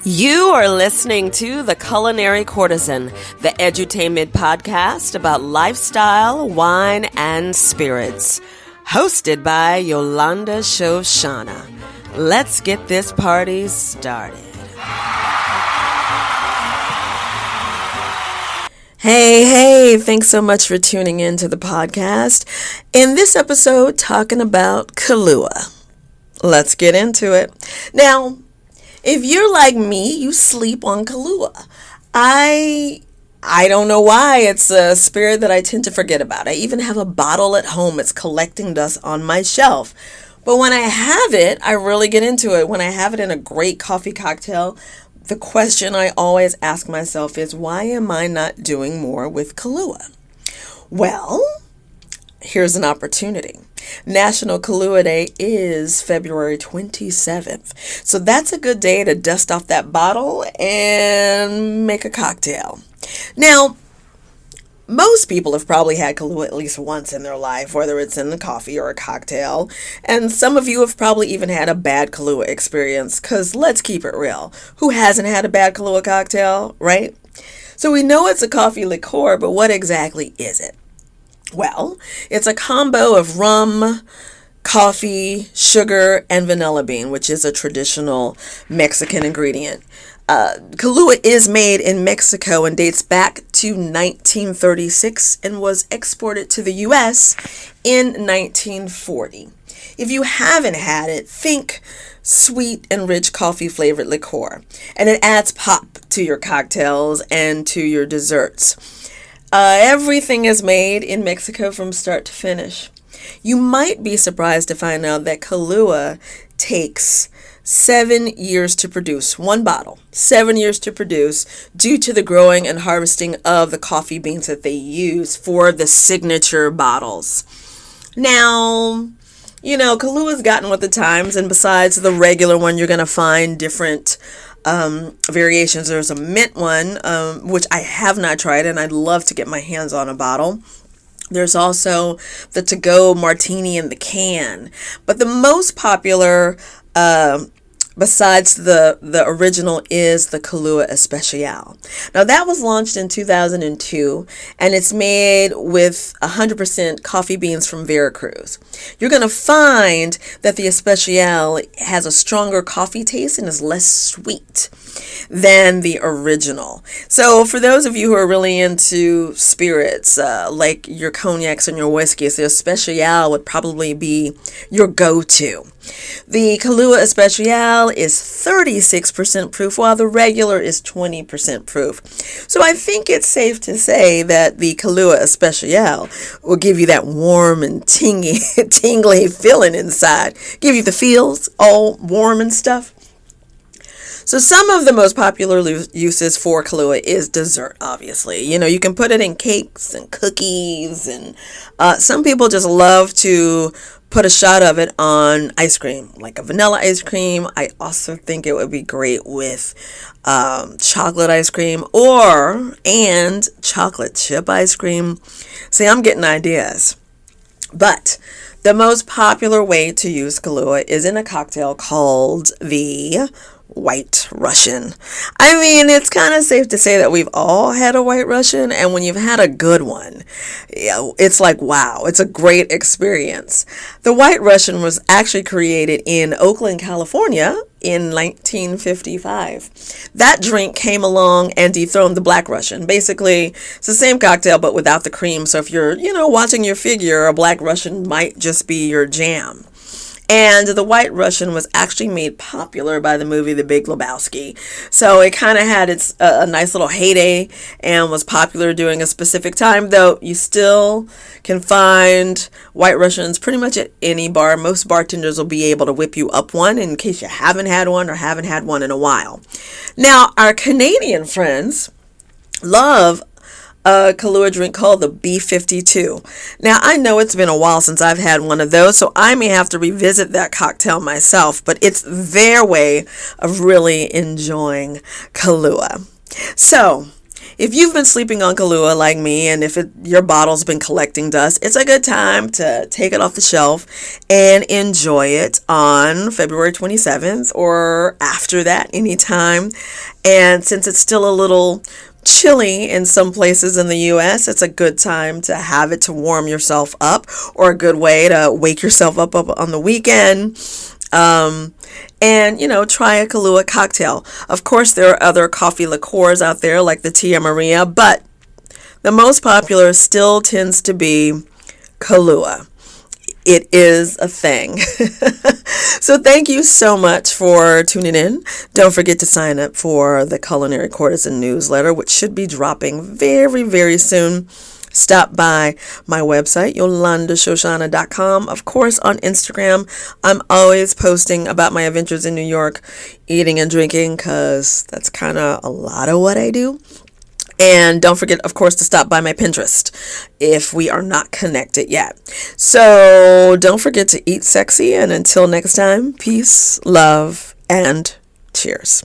You are listening to the Culinary Courtesan, the edutainment podcast about lifestyle, wine, and spirits. Hosted by Yolanda Shoshana. Let's get this party started. Hey, thanks so much for tuning in to the podcast. In this episode, talking about Kahlúa. Let's get into it. Now, if you're like me, you sleep on Kahlúa. I don't know why. It's a spirit that I tend to forget about. I even have a bottle at home. It's collecting dust on my shelf. But when I have it, I really get into it. When I have it in a great coffee cocktail, the question I always ask myself is, why am I not doing more with Kahlúa? Well, here's an opportunity. National Kahlúa Day is February 27th. So that's a good day to dust off that bottle and make a cocktail. Now, most people have probably had Kahlúa at least once in their life, whether it's in a coffee or a cocktail. And some of you have probably even had a bad Kahlúa experience, because let's keep it real. Who hasn't had a bad Kahlúa cocktail, right? So we know it's a coffee liqueur, but what exactly is it? Well, it's a combo of rum, coffee, sugar, and vanilla bean, which is a traditional Mexican ingredient. Kahlúa is made in Mexico and dates back to 1936 and was exported to the U.S. in 1940. If you haven't had it, think sweet and rich coffee flavored liqueur, and it adds pop to your cocktails and to your desserts. Everything is made in Mexico from start to finish. You might be surprised to find out that Kahlúa takes 7 years to produce, one bottle, 7 years to produce, due to the growing and harvesting of the coffee beans that they use for the signature bottles. Now, you know, Kahlúa's gotten with the times, and besides the regular one, you're going to find different variations. There's a mint one, which I have not tried, and I'd love to get my hands on a bottle. There's also the to-go martini in the can. But the most popular, besides the original, is the Kahlúa Especial. Now, that was launched in 2002, and it's made with 100% coffee beans from Veracruz. You're going to find that the Especial has a stronger coffee taste and is less sweet than the original. So for those of you who are really into spirits, like your cognacs and your whiskeys, the Especial would probably be your go-to. The Kahlúa Especial is 36% proof, while the regular is 20% proof. So I think it's safe to say that the Kahlúa Especial will give you that warm and tingly feeling inside. Give you the feels, all warm and stuff. So some of the most popular uses for Kahlúa is dessert, obviously. You know, you can put it in cakes and cookies, and some people just love to put a shot of it on ice cream, like a vanilla ice cream. I also think it would be great with chocolate ice cream and chocolate chip ice cream. See, I'm getting ideas. But the most popular way to use Kahlúa is in a cocktail called the White Russian. I mean, it's kind of safe to say that we've all had a White Russian, and when you've had a good one, it's like, wow, it's a great experience. The White Russian was actually created in Oakland, California in 1955. That drink came along and dethroned the Black Russian. Basically, it's the same cocktail but without the cream. So if you're, watching your figure, a Black Russian might just be your jam. And the White Russian was actually made popular by the movie The Big Lebowski. So it kind of had its a nice little heyday and was popular during a specific time, though you still can find White Russians pretty much at any bar. Most bartenders will be able to whip you up one in case you haven't had one or haven't had one in a while. Now, our Canadian friends love a Kahlúa drink called the B52. Now, I know it's been a while since I've had one of those, so I may have to revisit that cocktail myself, but it's their way of really enjoying Kahlúa. So, if you've been sleeping on Kahlúa like me, and if your bottle's been collecting dust, it's a good time to take it off the shelf and enjoy it on February 27th or after that, anytime. And since it's still a little chilly in some places in the US, it's a good time to have it to warm yourself up, or a good way to wake yourself up on the weekend. And, try a Kahlúa cocktail. Of course, there are other coffee liqueurs out there like the Tia Maria, but the most popular still tends to be Kahlúa. It is a thing. So thank you so much for tuning in. Don't forget to sign up for the Culinary Courtesan newsletter, which should be dropping very, very soon. Stop by my website, yolandashoshana.com. Of course, on Instagram, I'm always posting about my adventures in New York, eating and drinking, because that's kind of a lot of what I do. And don't forget, of course, to stop by my Pinterest if we are not connected yet. So don't forget to eat sexy. And until next time, peace, love, and cheers.